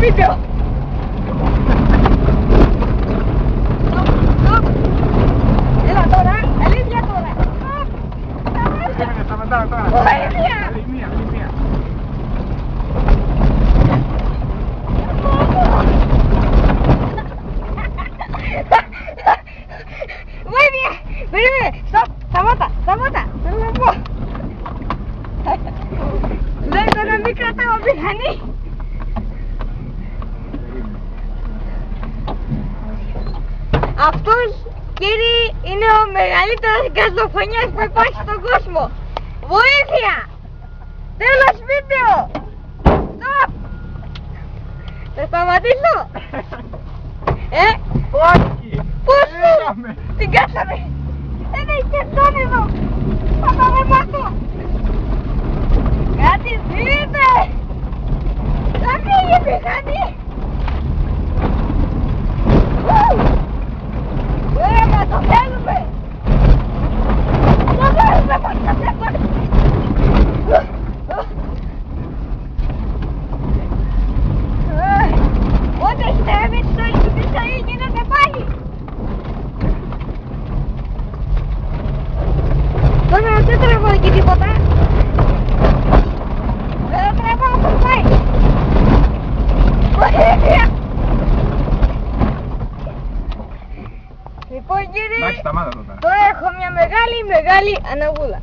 βίντεο. Έλα τώρα, αλήθεια τώρα. Σταματάμε τώρα. Βοήθεια. Άλλη μία. Βοήθεια. Περίμενε. Σταμάτα. Θέλω να πω. Λέει το να μην κρατάω μηχανή. Αυτός, κύριοι, είναι ο μεγαλύτερος γκαζοφωνιάς που υπάρχει στον κόσμο. Βοήθεια! Τέλος βίντεο! Στοπ! Θα σταματήσω! Όχι! Πώς Πήγαμε. την κάτσαμε! Δεν έχει κερτών εδώ! Θα τα μάθω! Κάτι δείτε! Θα φύγει η μηχανή! Μα το θέλουμε! Το θέλουμε μας τα θέλουμε! Όταν στρέμεις στο ισοπιστοή γίνεται πάλι! Τώρα δεν τραβώ εκεί τίποτα! Δεν τραβώ όπως πάει! Βοήθεια! Λοιπόν κύριοι, Εντάξει, σταμάτα τώρα. τώρα έχω μια μεγάλη αναγούλα.